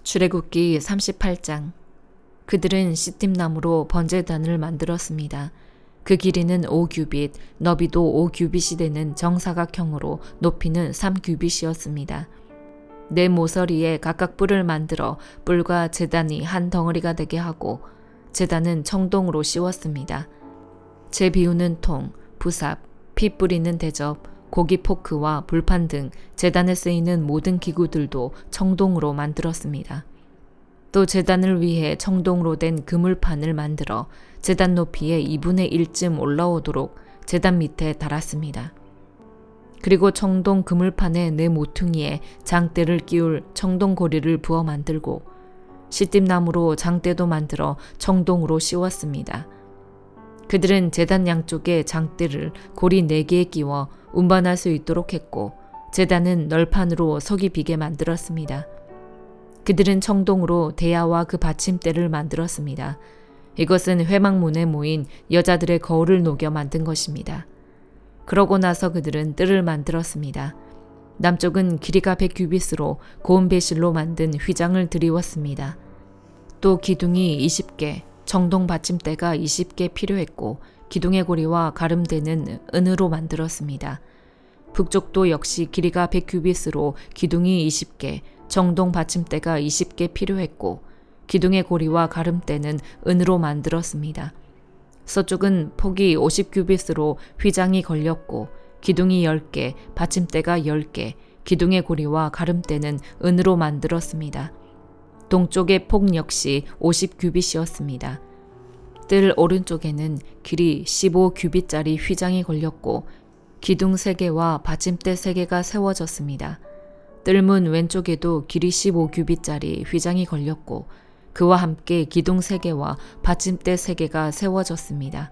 출애굽기 38장. 그들은 시팀나무로 번제단을 만들었습니다. 그 길이는 5규빗, 너비도 5규빗이 되는 정사각형으로 높이는 3규빗이었습니다. 네 모서리에 각각 뿔을 만들어 뿔과 제단이 한 덩어리가 되게 하고 제단은 청동으로 씌웠습니다. 재 비우는 통, 부삽, 피 뿌리는 대접, 고기 포크와 불판 등 제단에 쓰이는 모든 기구들도 청동으로 만들었습니다. 또 제단을 위해 청동으로 된 그물판을 만들어 제단 높이의 2분의 1쯤 올라오도록 제단 밑에 달았습니다. 그리고 청동 그물판의 네 모퉁이에 장대를 끼울 청동고리를 부어 만들고 시띠나무로 장대도 만들어 청동으로 씌웠습니다. 그들은 제단 양쪽에 장대를 고리 4개에 끼워 운반할 수 있도록 했고 제단은 널판으로 속이 비게 만들었습니다. 그들은 청동으로 대야와 그 받침대를 만들었습니다. 이것은 회막문에 모인 여자들의 거울을 녹여 만든 것입니다. 그러고 나서 그들은 뜰을 만들었습니다. 남쪽은 길이가 100규빗으로 고운 배실로 만든 휘장을 드리웠습니다. 또 기둥이 20개, 청동 받침대가 20개 필요했고 기둥의 고리와 가름대는 은으로 만들었습니다. 북쪽도 역시 길이가 100규빗으로 기둥이 20개, 청동 받침대가 20개 필요했고 기둥의 고리와 가름대는 은으로 만들었습니다. 서쪽은 폭이 50규빗으로 휘장이 걸렸고 기둥이 10개, 받침대가 10개, 기둥의 고리와 가름대는 은으로 만들었습니다. 동쪽의 폭 역시 50규빗이었습니다. 뜰 오른쪽에는 길이 15규빗짜리 휘장이 걸렸고 기둥 3개와 받침대 3개가 세워졌습니다. 뜰문 왼쪽에도 길이 15규빗짜리 휘장이 걸렸고 그와 함께 기둥 3개와 받침대 3개가 세워졌습니다.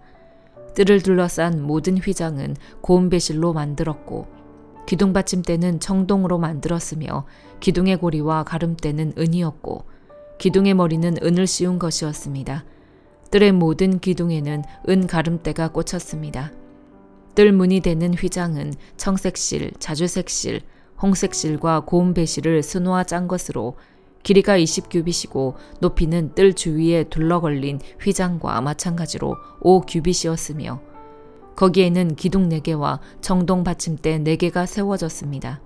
뜰을 둘러싼 모든 휘장은 고운 배실로 만들었고 기둥 받침대는 청동으로 만들었으며 기둥의 고리와 가름대는 은이었고 기둥의 머리는 은을 씌운 것이었습니다. 뜰의 모든 기둥에는 은 가름대가 꽂혔습니다. 뜰 문이 되는 휘장은 청색실, 자주색실, 홍색실과 고운 배실을 스노아 짠 것으로 길이가 20규빗이고 높이는 뜰 주위에 둘러걸린 휘장과 마찬가지로 5규빗이었으며 거기에는 기둥 4개와 청동 받침대 4개가 세워졌습니다.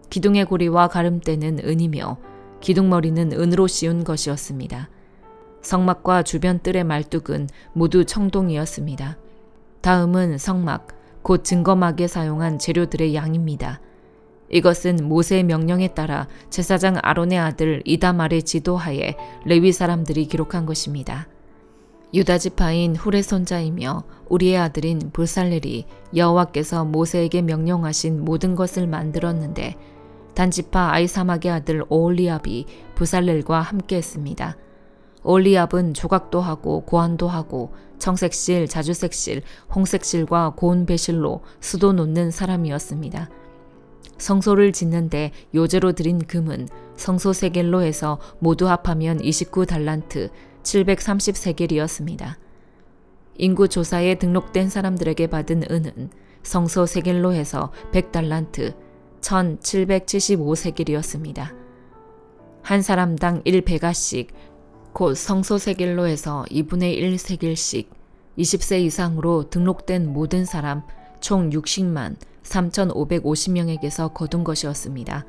기둥의 고리와 가름대는 은이며 기둥머리는 은으로 씌운 것이었습니다. 성막과 주변 뜰의 말뚝은 모두 청동이었습니다. 다음은 성막, 곧 증거막에 사용한 재료들의 양입니다. 이것은 모세의 명령에 따라 제사장 아론의 아들 이다말의 지도하에 레위 사람들이 기록한 것입니다. 유다 지파인 훌의 손자이며 우리의 아들인 불살렐이 여호와께서 모세에게 명령하신 모든 것을 만들었는데 단지파 아이사막의 아들 오홀리압이 불살렐과 함께했습니다. 오홀리압은 조각도 하고 고안도 하고 청색실, 자주색실, 홍색실과 고운 배실로 수도 놓는 사람이었습니다. 성소를 짓는데 요제로 드린 금은 성소 세겔로 해서 모두 합하면 29달란트 730세겔이었습니다. 인구 조사에 등록된 사람들에게 받은 은은 성소 세겔로 해서 100달란트 1775세겔이었습니다. 한 사람당 1베가씩 곧 성소 세겔로 해서 2분의 1세겔씩 20세 이상으로 등록된 모든 사람 총 60만 3,550명에게서 거둔 것이었습니다.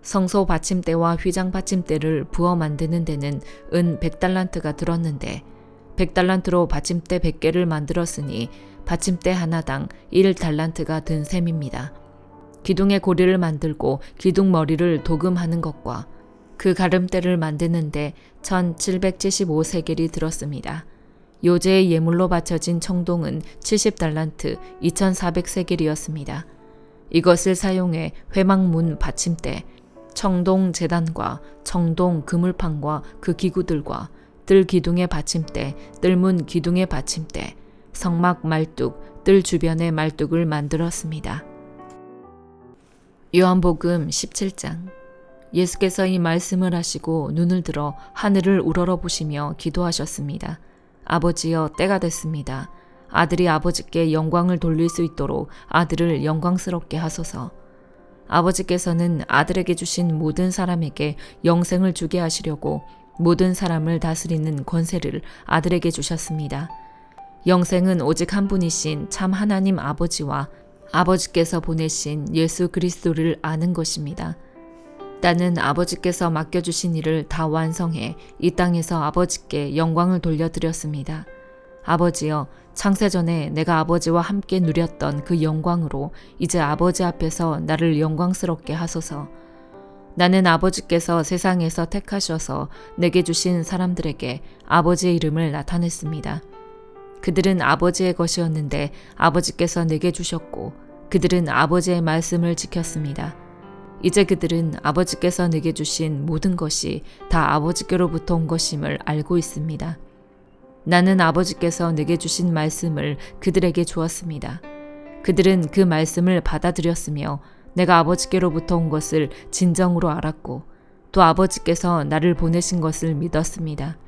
성소 받침대와 휘장 받침대를 부어 만드는 데는 은 100달란트가 들었는데 100달란트로 받침대 100개를 만들었으니 받침대 하나당 1달란트가 든 셈입니다. 기둥의 고리를 만들고 기둥 머리를 도금하는 것과 그 가름대를 만드는데 1775세겔이 들었습니다. 요제의 예물로 바쳐진 청동은 70달란트 2400세겔이었습니다. 이것을 사용해 회막문 받침대, 청동 제단과 청동 그물판과 그 기구들과 뜰 기둥의 받침대, 뜰문 기둥의 받침대, 성막 말뚝, 뜰 주변의 말뚝을 만들었습니다. 요한복음 17장. 예수께서 이 말씀을 하시고 눈을 들어 하늘을 우러러보시며 기도하셨습니다. 아버지여, 때가 됐습니다. 아들이 아버지께 영광을 돌릴 수 있도록 아들을 영광스럽게 하소서. 아버지께서는 아들에게 주신 모든 사람에게 영생을 주게 하시려고 모든 사람을 다스리는 권세를 아들에게 주셨습니다. 영생은 오직 한 분이신 참 하나님 아버지와 아버지께서 보내신 예수 그리스도를 아는 것입니다. 나는 아버지께서 맡겨주신 일을 다 완성해 이 땅에서 아버지께 영광을 돌려드렸습니다. 아버지여, 창세전에 내가 아버지와 함께 누렸던 그 영광으로 이제 아버지 앞에서 나를 영광스럽게 하소서. 나는 아버지께서 세상에서 택하셔서 내게 주신 사람들에게 아버지의 이름을 나타냈습니다. 그들은 아버지의 것이었는데 아버지께서 내게 주셨고 그들은 아버지의 말씀을 지켰습니다. 이제 그들은 아버지께서 내게 주신 모든 것이 다 아버지께로부터 온 것임을 알고 있습니다. 나는 아버지께서 내게 주신 말씀을 그들에게 주었습니다. 그들은 그 말씀을 받아들였으며 내가 아버지께로부터 온 것을 진정으로 알았고 또 아버지께서 나를 보내신 것을 믿었습니다.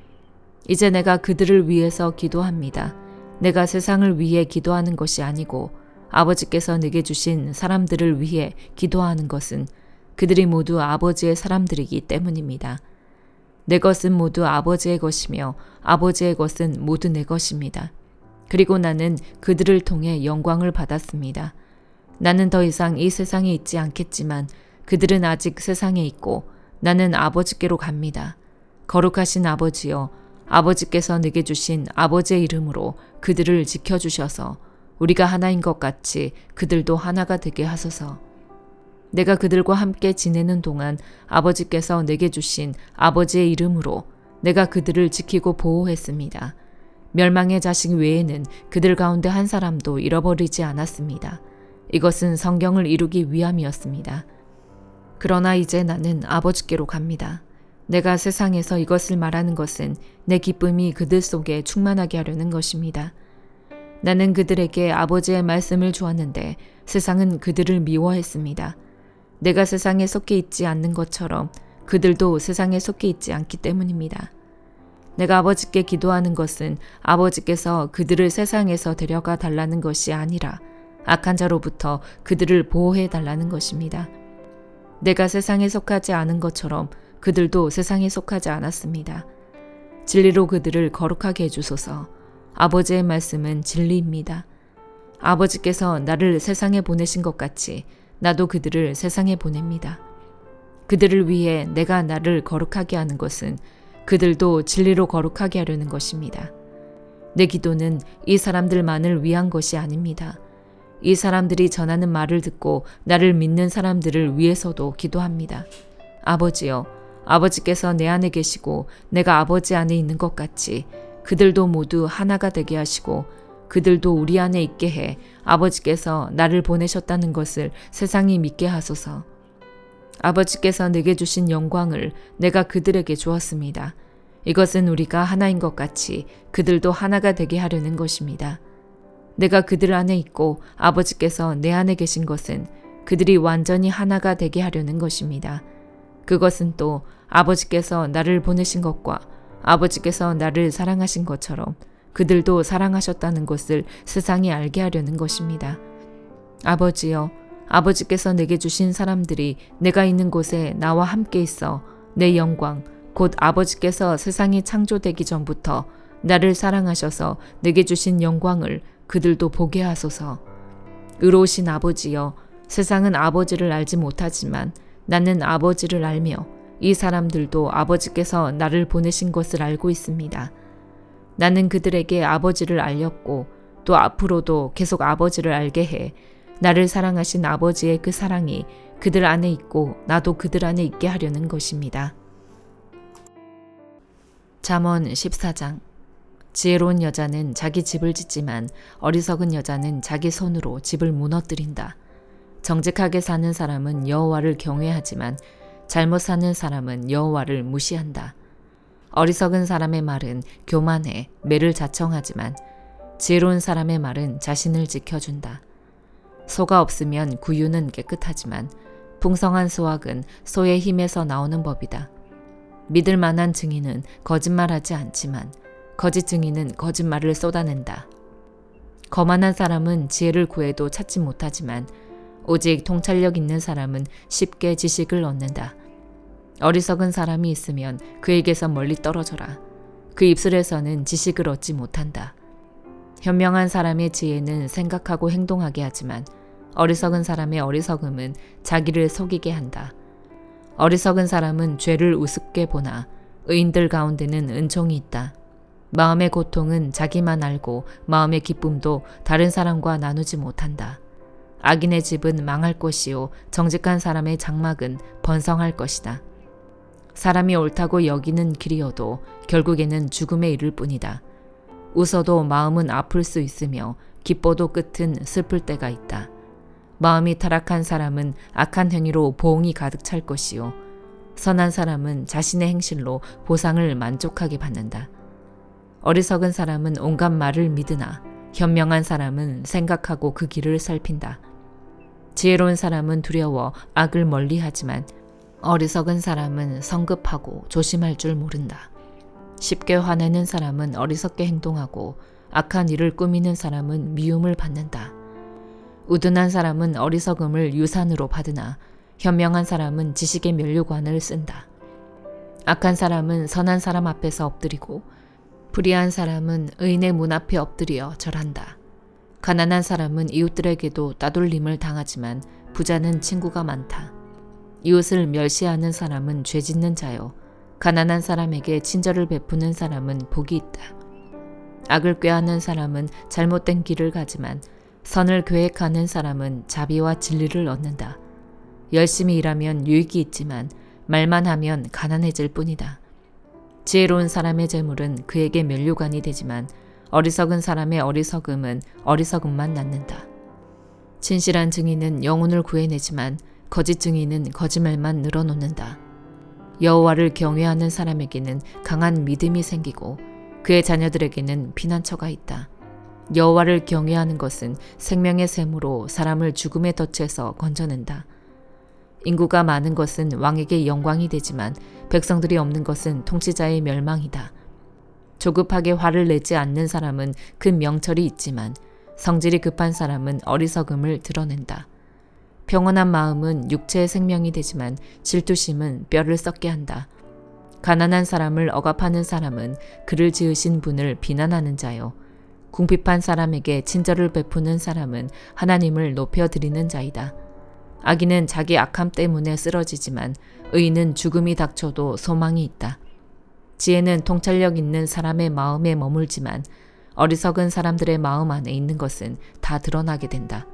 이제 내가 그들을 위해서 기도합니다. 내가 세상을 위해 기도하는 것이 아니고 아버지께서 내게 주신 사람들을 위해 기도하는 것은 그들이 모두 아버지의 사람들이기 때문입니다. 내 것은 모두 아버지의 것이며 아버지의 것은 모두 내 것입니다. 그리고 나는 그들을 통해 영광을 받았습니다. 나는 더 이상 이 세상에 있지 않겠지만 그들은 아직 세상에 있고 나는 아버지께로 갑니다. 거룩하신 아버지여, 아버지께서 내게 주신 아버지의 이름으로 그들을 지켜주셔서 우리가 하나인 것 같이 그들도 하나가 되게 하소서. 내가 그들과 함께 지내는 동안 아버지께서 내게 주신 아버지의 이름으로 내가 그들을 지키고 보호했습니다. 멸망의 자식 외에는 그들 가운데 한 사람도 잃어버리지 않았습니다. 이것은 성경을 이루기 위함이었습니다. 그러나 이제 나는 아버지께로 갑니다. 내가 세상에서 이것을 말하는 것은 내 기쁨이 그들 속에 충만하게 하려는 것입니다. 나는 그들에게 아버지의 말씀을 주었는데 세상은 그들을 미워했습니다. 내가 세상에 속해 있지 않는 것처럼 그들도 세상에 속해 있지 않기 때문입니다. 내가 아버지께 기도하는 것은 아버지께서 그들을 세상에서 데려가 달라는 것이 아니라 악한 자로부터 그들을 보호해 달라는 것입니다. 내가 세상에 속하지 않은 것처럼 그들도 세상에 속하지 않았습니다. 진리로 그들을 거룩하게 해주소서. 아버지의 말씀은 진리입니다. 아버지께서 나를 세상에 보내신 것 같이 나도 그들을 세상에 보냅니다. 그들을 위해 내가 나를 거룩하게 하는 것은 그들도 진리로 거룩하게 하려는 것입니다. 내 기도는 이 사람들만을 위한 것이 아닙니다. 이 사람들이 전하는 말을 듣고 나를 믿는 사람들을 위해서도 기도합니다. 아버지여, 아버지께서 내 안에 계시고 내가 아버지 안에 있는 것 같이 그들도 모두 하나가 되게 하시고 그들도 우리 안에 있게 해 아버지께서 나를 보내셨다는 것을 세상이 믿게 하소서. 아버지께서 내게 주신 영광을 내가 그들에게 주었습니다. 이것은 우리가 하나인 것 같이 그들도 하나가 되게 하려는 것입니다. 내가 그들 안에 있고 아버지께서 내 안에 계신 것은 그들이 완전히 하나가 되게 하려는 것입니다. 그것은 또 아버지께서 나를 보내신 것과 아버지께서 나를 사랑하신 것처럼 그들도 사랑하셨다는 것을 세상이 알게 하려는 것입니다. 아버지여, 아버지께서 내게 주신 사람들이 내가 있는 곳에 나와 함께 있어 내 영광, 곧 아버지께서 세상이 창조되기 전부터 나를 사랑하셔서 내게 주신 영광을 그들도 보게 하소서. 의로우신 아버지여, 세상은 아버지를 알지 못하지만 나는 아버지를 알며 이 사람들도 아버지께서 나를 보내신 것을 알고 있습니다. 나는 그들에게 아버지를 알렸고 또 앞으로도 계속 아버지를 알게 해 나를 사랑하신 아버지의 그 사랑이 그들 안에 있고 나도 그들 안에 있게 하려는 것입니다. 잠언 14장. 지혜로운 여자는 자기 집을 짓지만 어리석은 여자는 자기 손으로 집을 무너뜨린다. 정직하게 사는 사람은 여호와를 경외하지만 잘못 사는 사람은 여호와를 무시한다. 어리석은 사람의 말은 교만해 매를 자청하지만 지혜로운 사람의 말은 자신을 지켜준다. 소가 없으면 구유는 깨끗하지만 풍성한 수확은 소의 힘에서 나오는 법이다. 믿을 만한 증인은 거짓말하지 않지만 거짓 증인은 거짓말을 쏟아낸다. 거만한 사람은 지혜를 구해도 찾지 못하지만 오직 통찰력 있는 사람은 쉽게 지식을 얻는다. 어리석은 사람이 있으면 그에게서 멀리 떨어져라. 그 입술에서는 지식을 얻지 못한다. 현명한 사람의 지혜는 생각하고 행동하게 하지만 어리석은 사람의 어리석음은 자기를 속이게 한다. 어리석은 사람은 죄를 우습게 보나 의인들 가운데는 은총이 있다. 마음의 고통은 자기만 알고 마음의 기쁨도 다른 사람과 나누지 못한다. 악인의 집은 망할 것이요 정직한 사람의 장막은 번성할 것이다. 사람이 옳다고 여기는 길이어도 결국에는 죽음에 이를 뿐이다. 웃어도 마음은 아플 수 있으며 기뻐도 끝은 슬플 때가 있다. 마음이 타락한 사람은 악한 행위로 보응이 가득 찰 것이요 선한 사람은 자신의 행실로 보상을 만족하게 받는다. 어리석은 사람은 온갖 말을 믿으나 현명한 사람은 생각하고 그 길을 살핀다. 지혜로운 사람은 두려워 악을 멀리하지만 어리석은 사람은 성급하고 조심할 줄 모른다. 쉽게 화내는 사람은 어리석게 행동하고 악한 일을 꾸미는 사람은 미움을 받는다. 우둔한 사람은 어리석음을 유산으로 받으나 현명한 사람은 지식의 면류관을 쓴다. 악한 사람은 선한 사람 앞에서 엎드리고 불의한 사람은 의인의 문 앞에 엎드려 절한다. 가난한 사람은 이웃들에게도 따돌림을 당하지만 부자는 친구가 많다. 이웃을 멸시하는 사람은 죄 짓는 자요 가난한 사람에게 친절을 베푸는 사람은 복이 있다. 악을 꾀하는 사람은 잘못된 길을 가지만 선을 계획하는 사람은 자비와 진리를 얻는다. 열심히 일하면 유익이 있지만 말만 하면 가난해질 뿐이다. 지혜로운 사람의 재물은 그에게 면류관이 되지만 어리석은 사람의 어리석음은 어리석음만 낳는다. 진실한 증인은 영혼을 구해내지만 거짓 증인은 거짓말만 늘어놓는다. 여호와를 경외하는 사람에게는 강한 믿음이 생기고 그의 자녀들에게는 피난처가 있다. 여호와를 경외하는 것은 생명의 샘으로 사람을 죽음의 덫에서 건져낸다. 인구가 많은 것은 왕에게 영광이 되지만 백성들이 없는 것은 통치자의 멸망이다. 조급하게 화를 내지 않는 사람은 그 명철이 있지만 성질이 급한 사람은 어리석음을 드러낸다. 평온한 마음은 육체의 생명이 되지만 질투심은 뼈를 썩게 한다. 가난한 사람을 억압하는 사람은 그를 지으신 분을 비난하는 자요. 궁핍한 사람에게 친절을 베푸는 사람은 하나님을 높여드리는 자이다. 악인은 자기 악함 때문에 쓰러지지만 의인은 죽음이 닥쳐도 소망이 있다. 지혜는 통찰력 있는 사람의 마음에 머물지만 어리석은 사람들의 마음 안에 있는 것은 다 드러나게 된다.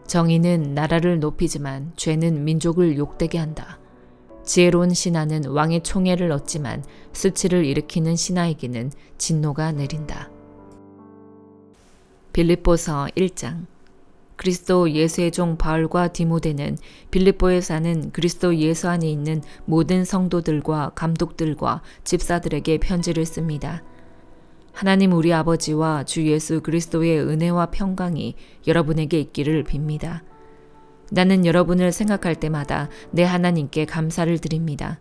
정의는 나라를 높이지만 죄는 민족을 욕되게 한다. 지혜로운 신하는 왕의 총애를 얻지만 수치를 일으키는 신하에게는 진노가 내린다. 빌립보서 1장. 그리스도 예수의 종 바울과 디모데는 빌립보에 사는 그리스도 예수 안에 있는 모든 성도들과 감독들과 집사들에게 편지를 씁니다. 하나님 우리 아버지와 주 예수 그리스도의 은혜와 평강이 여러분에게 있기를 빕니다. 나는 여러분을 생각할 때마다 내 하나님께 감사를 드립니다.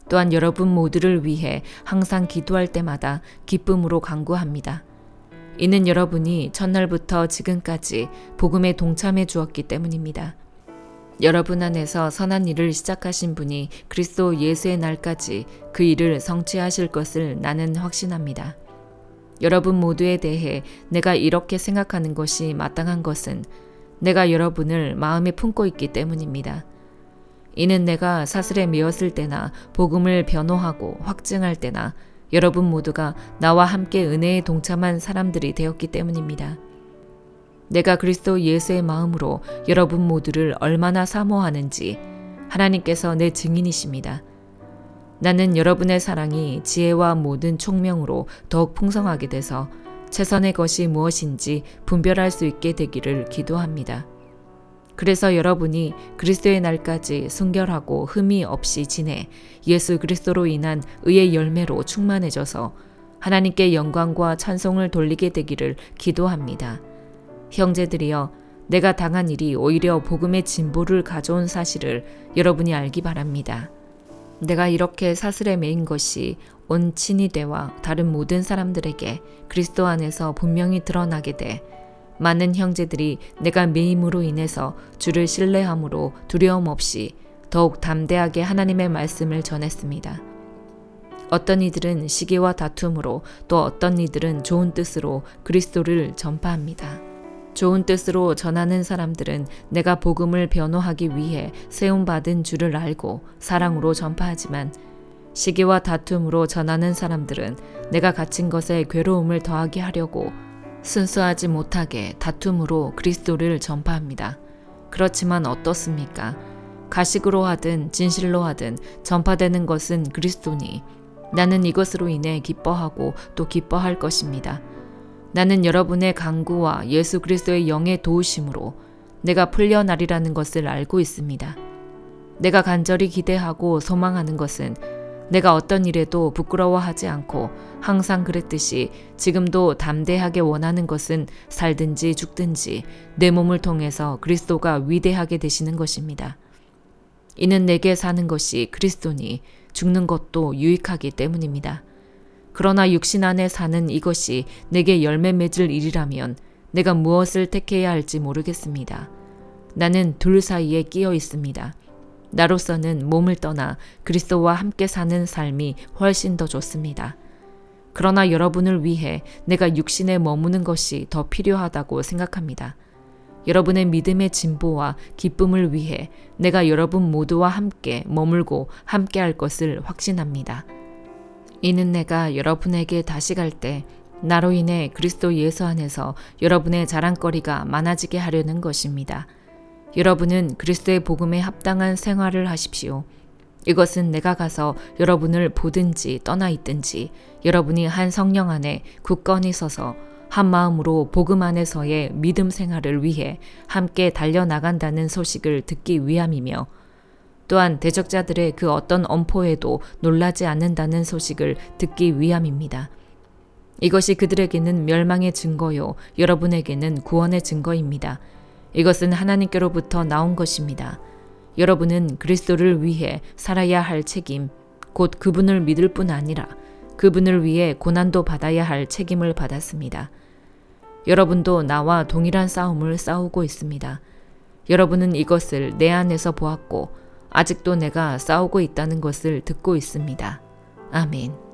또한 여러분 모두를 위해 항상 기도할 때마다 기쁨으로 간구합니다. 이는 여러분이 첫날부터 지금까지 복음에 동참해 주었기 때문입니다. 여러분 안에서 선한 일을 시작하신 분이 그리스도 예수의 날까지 그 일을 성취하실 것을 나는 확신합니다. 여러분 모두에 대해 내가 이렇게 생각하는 것이 마땅한 것은 내가 여러분을 마음에 품고 있기 때문입니다. 이는 내가 사슬에 메었을 때나 복음을 변호하고 확증할 때나 여러분 모두가 나와 함께 은혜에 동참한 사람들이 되었기 때문입니다. 내가 그리스도 예수의 마음으로 여러분 모두를 얼마나 사모하는지 하나님께서 내 증인이십니다. 나는 여러분의 사랑이 지혜와 모든 총명으로 더욱 풍성하게 돼서 최선의 것이 무엇인지 분별할 수 있게 되기를 기도합니다. 그래서 여러분이 그리스도의 날까지 순결하고 흠이 없이 지내 예수 그리스도로 인한 의의 열매로 충만해져서 하나님께 영광과 찬송을 돌리게 되기를 기도합니다. 형제들이여, 내가 당한 일이 오히려 복음의 진보를 가져온 사실을 여러분이 알기 바랍니다. 내가 이렇게 사슬에 매인 것이 온 친위대와 다른 모든 사람들에게 그리스도 안에서 분명히 드러나게 돼 많은 형제들이 내가 매임으로 인해서 주를 신뢰함으로 두려움 없이 더욱 담대하게 하나님의 말씀을 전했습니다. 어떤 이들은 시기와 다툼으로 또 어떤 이들은 좋은 뜻으로 그리스도를 전파합니다. 좋은 뜻으로 전하는 사람들은 내가 복음을 변호하기 위해 세움받은 줄을 알고 사랑으로 전파하지만 시기와 다툼으로 전하는 사람들은 내가 갇힌 것에 괴로움을 더하게 하려고 순수하지 못하게 다툼으로 그리스도를 전파합니다. 그렇지만 어떻습니까? 가식으로 하든 진실로 하든 전파되는 것은 그리스도니 나는 이것으로 인해 기뻐하고 또 기뻐할 것입니다. 나는 여러분의 강구와 예수 그리스도의 영의 도우심으로 내가 풀려나리라는 것을 알고 있습니다. 내가 간절히 기대하고 소망하는 것은 내가 어떤 일에도 부끄러워하지 않고 항상 그랬듯이 지금도 담대하게 원하는 것은 살든지 죽든지 내 몸을 통해서 그리스도가 위대하게 되시는 것입니다. 이는 내게 사는 것이 그리스도니 죽는 것도 유익하기 때문입니다. 그러나 육신 안에 사는 이것이 내게 열매 맺을 일이라면 내가 무엇을 택해야 할지 모르겠습니다. 나는 둘 사이에 끼어 있습니다. 나로서는 몸을 떠나 그리스도와 함께 사는 삶이 훨씬 더 좋습니다. 그러나 여러분을 위해 내가 육신에 머무는 것이 더 필요하다고 생각합니다. 여러분의 믿음의 진보와 기쁨을 위해 내가 여러분 모두와 함께 머물고 함께 할 것을 확신합니다. 이는 내가 여러분에게 다시 갈 때 나로 인해 그리스도 예수 안에서 여러분의 자랑거리가 많아지게 하려는 것입니다. 여러분은 그리스도의 복음에 합당한 생활을 하십시오. 이것은 내가 가서 여러분을 보든지 떠나 있든지 여러분이 한 성령 안에 굳건히 서서 한 마음으로 복음 안에서의 믿음 생활을 위해 함께 달려나간다는 소식을 듣기 위함이며 또한 대적자들의 그 어떤 엄포에도 놀라지 않는다는 소식을 듣기 위함입니다. 이것이 그들에게는 멸망의 증거요 여러분에게는 구원의 증거입니다. 이것은 하나님께로부터 나온 것입니다. 여러분은 그리스도를 위해 살아야 할 책임, 곧 그분을 믿을 뿐 아니라 그분을 위해 고난도 받아야 할 책임을 받았습니다. 여러분도 나와 동일한 싸움을 싸우고 있습니다. 여러분은 이것을 내 안에서 보았고 아직도 내가 싸우고 있다는 것을 듣고 있습니다. 아멘.